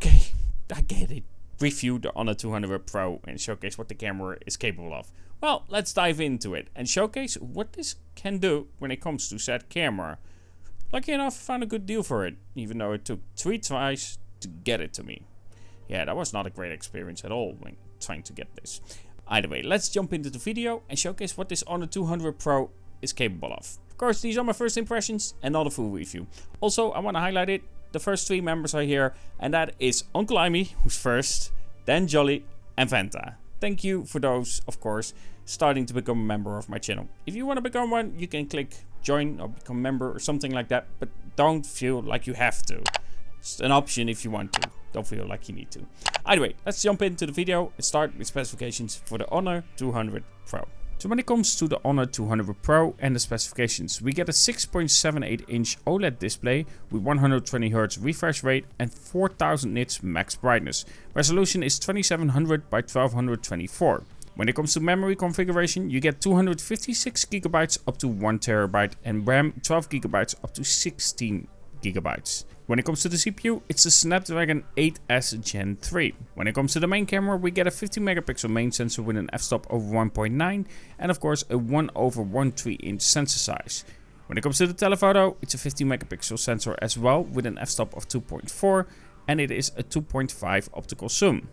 Okay, I get it. Review the Honor 200 Pro and showcase what the camera is capable of. Well, let's dive into it and showcase what this can do when it comes to said camera. Lucky enough, I found a good deal for it, even though it took 3 tries to get it to me. Yeah, that was not a great experience at all when trying to get this. Either way, let's jump into the video and showcase what this Honor 200 Pro is capable of. Of course, these are my first impressions and not a full review. Also, I want to highlight it. The first 3 members are here, and that is Uncle Imey, who's first, then Jolly, and Vanta. Thank you for those, of course, starting to become a member of my channel. If you want to become one, you can click join or become a member or something like that, but don't feel like you have to. It's an option if you want to. Don't feel like you need to. Either way, let's jump into the video and start with specifications for the Honor 200 Pro. So when it comes to the Honor 200 Pro and the specifications, we get a 6.78 inch OLED display with 120Hz refresh rate and 4000 nits max brightness. Resolution is 2700 by 1224. When it comes to memory configuration, you get 256GB up to 1TB and RAM 12GB up to 16GB. When it comes to the CPU, it's the Snapdragon 8S Gen 3. When it comes to the main camera, we get a 50MP main sensor with an f-stop of 1.9 and of course a 1/1.3 inch sensor size. When it comes to the telephoto, it's a 50MP sensor as well with an f-stop of 2.4 and it is a 2.5 optical zoom.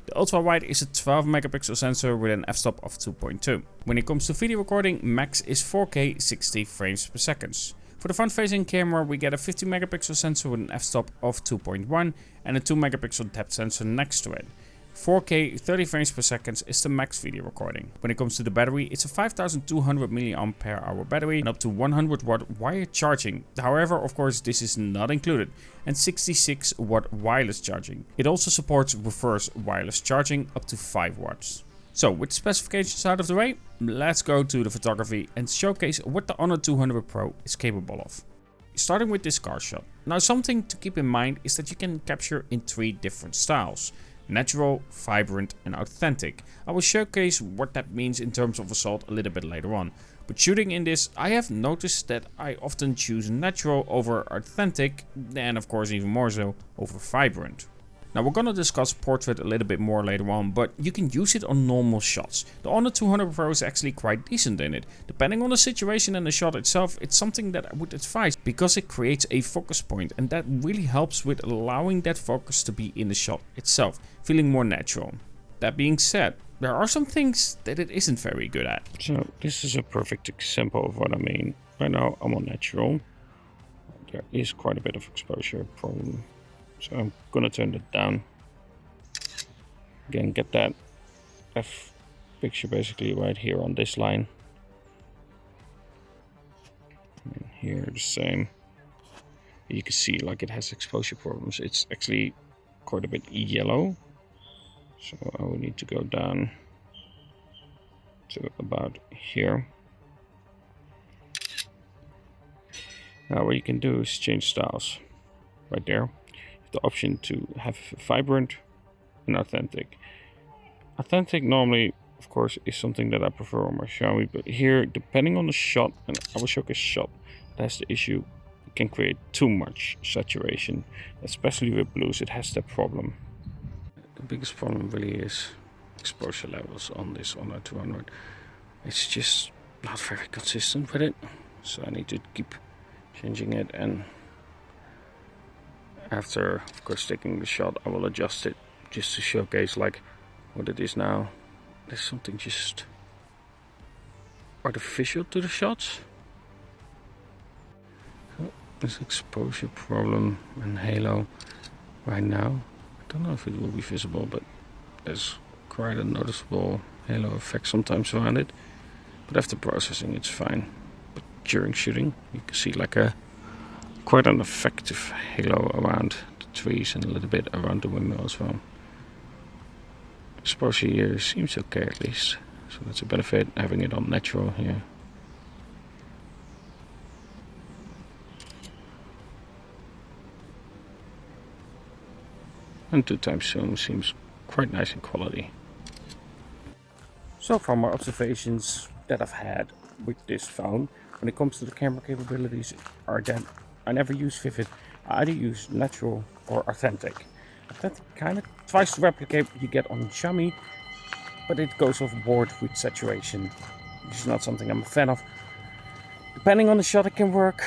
The ultra-wide is a 12MP sensor with an f-stop of 2.2. When it comes to video recording, max is 4K 60 frames per second. For the front-facing camera, we get a 50MP sensor with an f-stop of 2.1 and a 2MP depth sensor next to it. 4K 30 frames per second is the max video recording. When it comes to the battery, it's a 5200 mAh battery and up to 100 watt wired charging. However, of course, this is not included, and 66 watt wireless charging. It also supports reverse wireless charging up to 5 watts. So with the specifications out of the way, let's go to the photography and showcase what the Honor 200 Pro is capable of. Starting with this car shot. Now something to keep in mind is that you can capture in 3 different styles: natural, vibrant and authentic. I will showcase what that means in terms of assault a little bit later on. But shooting in this, I have noticed that I often choose natural over authentic and of course even more so over vibrant. Now we're gonna discuss portrait a little bit more later on, but you can use it on normal shots. The Honor 200 Pro is actually quite decent in it. Depending on the situation and the shot itself, it's something that I would advise because it creates a focus point and that really helps with allowing that focus to be in the shot itself, feeling more natural. That being said, there are some things that it isn't very good at. So this is a perfect example of what I mean. Right now I'm on natural. There is quite a bit of exposure problem. So I'm gonna turn it down. Again, get that F picture basically right here on this line. And here the same. You can see like it has exposure problems. It's actually quite a bit yellow. So I will need to go down to about here. Now what you can do is change styles right there. The option to have vibrant and authentic. Authentic normally, of course, is something that I prefer on my Xiaomi, but here, depending on the shot, and I will showcase shot, that's the issue. It can create too much saturation, especially with blues. It has that problem. The biggest problem really is exposure levels on this Honor 200. It's just not very consistent with it, so I need to keep changing it, and after, of course, taking the shot, I will adjust it just to showcase like what it is now. There's something just artificial to the shots. Oh, this exposure problem and halo right now. I don't know if it will be visible, but there's quite a noticeable halo effect sometimes around it. But after processing, it's fine. But during shooting, you can see like a quite an effective halo around the trees and a little bit around the windmill as well. Exposure here seems okay at least, so that's a benefit having it on natural here. And 2x zoom seems quite nice in quality. So far my observations that I've had with this phone when it comes to the camera capabilities are that I never use vivid. I either use natural or authentic. That kind of tries to replicate what you get on Xiaomi, but it goes overboard with saturation, which is not something I'm a fan of. Depending on the shot, it can work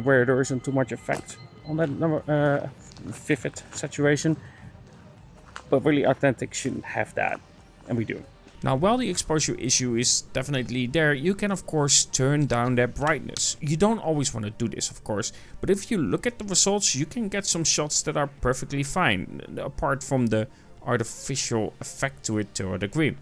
where there isn't too much effect on that vivid saturation, but really authentic shouldn't have that, and we do. Now, while the exposure issue is definitely there, you can of course turn down that brightness. You don't always want to do this, of course, but if you look at the results, you can get some shots that are perfectly fine, apart from the artificial effect to it to a degree.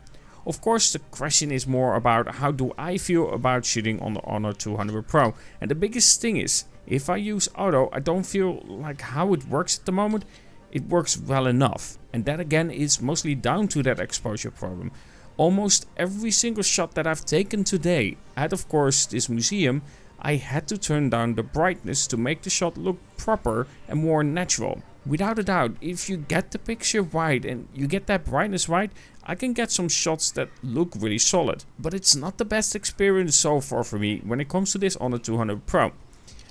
Of course, the question is more about how do I feel about shooting on the Honor 200 Pro, and the biggest thing is, if I use auto, I don't feel like how it works at the moment, it works well enough, and that again is mostly down to that exposure problem. Almost every single shot that I've taken today at, of course, this museum, I had to turn down the brightness to make the shot look proper and more natural. Without a doubt, if you get the picture right and you get that brightness right, I can get some shots that look really solid. But it's not the best experience so far for me when it comes to this Honor 200 Pro.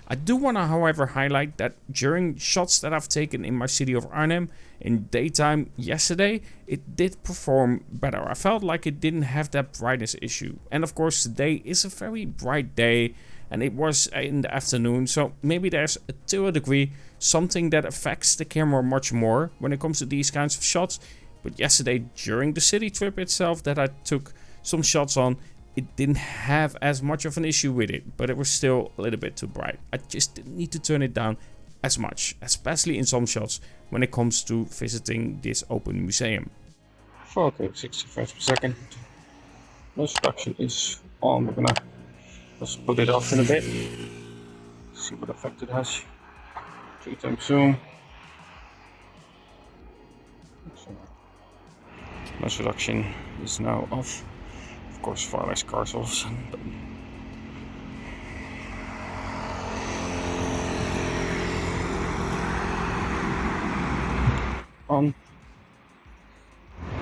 I do want to, however, highlight that during shots that I've taken in my city of Arnhem in daytime yesterday, it did perform better. I felt like it didn't have that brightness issue. And of course, today is a very bright day and it was in the afternoon, so maybe there's to a degree something that affects the camera much more when it comes to these kinds of shots. But yesterday, during the city trip itself that I took some shots on, it didn't have as much of an issue with it, but it was still a little bit too bright. I just didn't need to turn it down as much, especially in some shots when it comes to visiting this open museum. Okay, 60 frames per second. Noise reduction is on. We're gonna just put it off in a bit. See what effect it has. 3x zoom. Noise reduction is now off. Of course, far less cars all of a sudden. But on,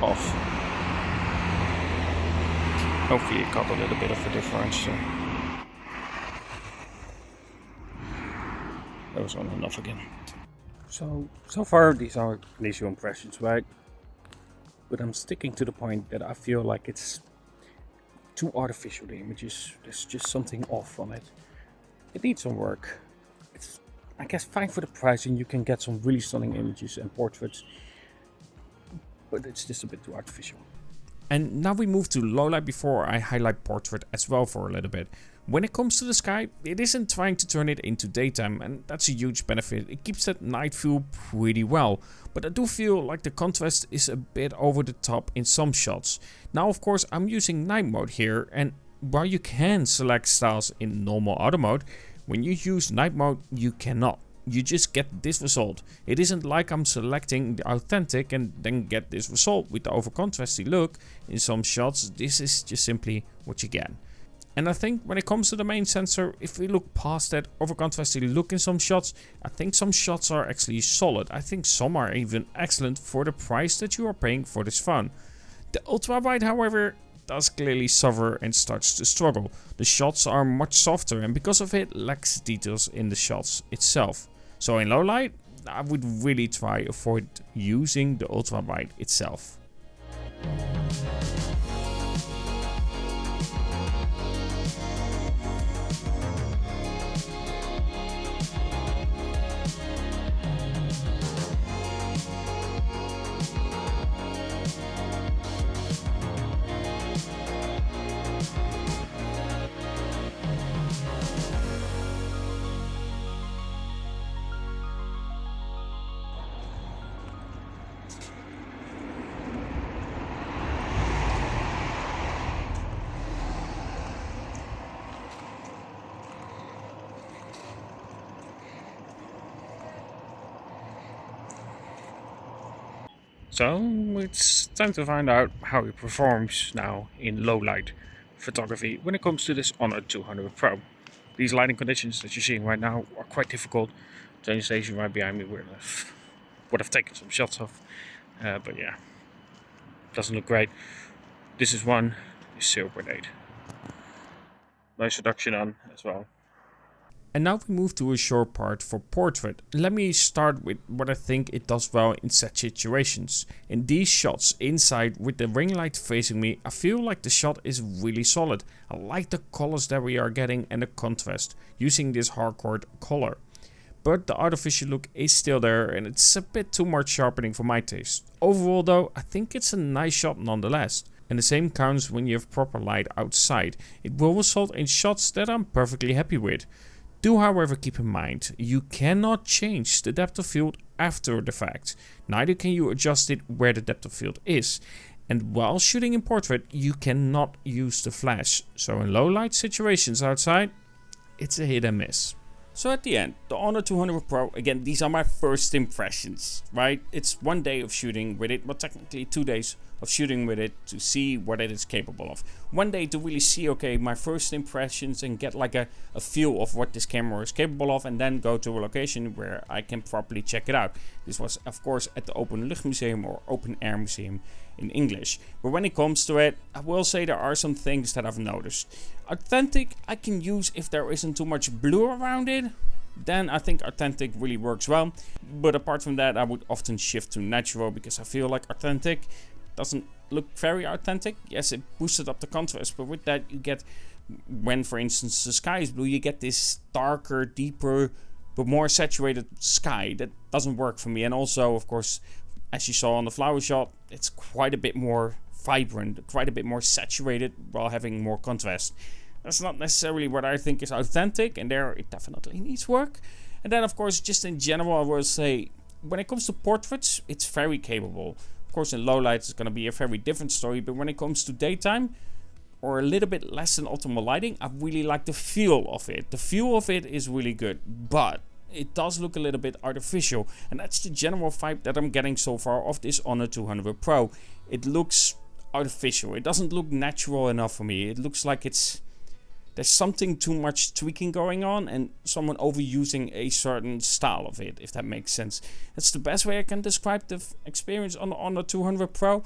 off. Hopefully it got a little bit of a difference. So that was on and off again. So far these are initial impressions, right? But I'm sticking to the point that I feel like it's too artificial, the images. There's just something off on it. It needs some work. It's, I guess, fine for the price, and you can get some really stunning images and portraits, but it's just a bit too artificial. And now we move to low light before I highlight portrait as well for a little bit. When it comes to the sky, it isn't trying to turn it into daytime, and that's a huge benefit. It keeps that night view pretty well, but I do feel like the contrast is a bit over the top in some shots. Now of course I'm using night mode here, and while you can select styles in normal auto mode, when you use night mode you cannot. You just get this result. It isn't like I'm selecting the authentic and then get this result with the over contrasty look. In some shots this is just simply what you get. And I think when it comes to the main sensor, if we look past that over contrasty look in some shots, I think some shots are actually solid. I think some are even excellent for the price that you are paying for this phone. The ultra wide, however, does clearly suffer and starts to struggle. The shots are much softer and because of it lacks details in the shots itself. So in low light, I would really try avoid using the ultra wide itself. So it's time to find out how it performs now in low light photography when it comes to this Honor 200 Pro. These lighting conditions that you're seeing right now are quite difficult. Train station right behind me would have taken some shots of, but yeah, doesn't look great. This is 0.8. Noise reduction on as well. And now we move to a short part for portrait. Let me start with what I think it does well in such situations. In these shots inside with the ring light facing me, I feel like the shot is really solid. I like the colors that we are getting and the contrast using this hardcore color. But the artificial look is still there and it's a bit too much sharpening for my taste. Overall though, I think it's a nice shot nonetheless. And the same counts when you have proper light outside. It will result in shots that I'm perfectly happy with. Do however keep in mind, you cannot change the depth of field after the fact. Neither can you adjust it where the depth of field is. And while shooting in portrait, you cannot use the flash. So in low light situations outside, it's a hit and miss. So at the end, the Honor 200 Pro, again, these are my first impressions, right? It's 1 day of shooting with it, but technically 2 days of shooting with it to see what it is capable of. 1 day to really see, okay, my first impressions and get like a feel of what this camera is capable of, and then go to a location where I can properly check it out. This was, of course, at the Openluchtmuseum or Open Air Museum in English. But when it comes to it, I will say there are some things that I've noticed. Authentic, I can use if there isn't too much blue around it. Then I think authentic really works well. But apart from that, I would often shift to natural because I feel like authentic doesn't look very authentic. Yes, it boosted up the contrast, but with that you get, when for instance the sky is blue, you get this darker, deeper, but more saturated sky. That doesn't work for me. And also, of course, as you saw on the flower shot, it's quite a bit more vibrant, quite a bit more saturated while having more contrast. That's not necessarily what I think is authentic, and there it definitely needs work. And then of course, just in general, I will say, when it comes to portraits, it's very capable. Of course, in low light, it's going to be a very different story, but when it comes to daytime, or a little bit less than optimal lighting, I really like the feel of it. The feel of it is really good, but it does look a little bit artificial, and that's the general vibe that I'm getting so far of this Honor 200 Pro. It looks artificial. It doesn't look natural enough for me. It looks like there's something too much tweaking going on and someone overusing a certain style of it, if that makes sense. That's the best way I can describe the experience on the Honor 200 Pro.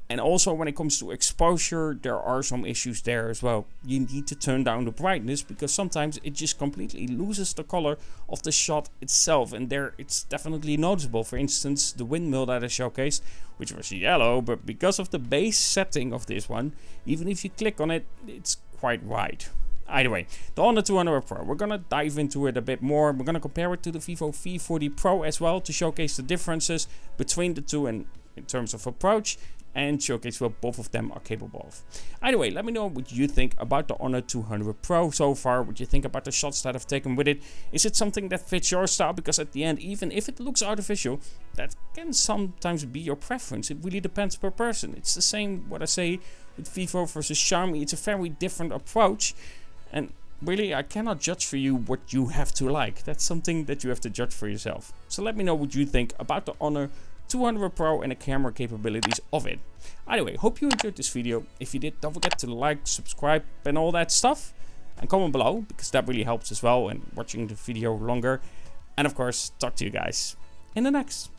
And also when it comes to exposure, there are some issues there as well. You need to turn down the brightness because sometimes it just completely loses the color of the shot itself. And there it's definitely noticeable. For instance, the windmill that I showcased, which was yellow, but because of the base setting of this one, even if you click on it, it's quite white. Either way, the Honor 200 Pro, we're going to dive into it a bit more. We're going to compare it to the Vivo V40 Pro as well to showcase the differences between the two and in terms of approach, and showcase what both of them are capable of. Either way, let me know what you think about the Honor 200 Pro so far, what you think about the shots that I've taken with it. Is it something that fits your style? Because at the end, even if it looks artificial, that can sometimes be your preference. It really depends per person. It's the same what I say with Vivo versus Xiaomi. It's a very different approach, and really I cannot judge for you what you have to like. That's something that you have to judge for yourself. So let me know what you think about the Honor 200 Pro and the camera capabilities of it. Anyway, hope you enjoyed this video. If you did, don't forget to like, subscribe and all that stuff. And comment below, because that really helps as well in watching the video longer. And of course, talk to you guys in the next.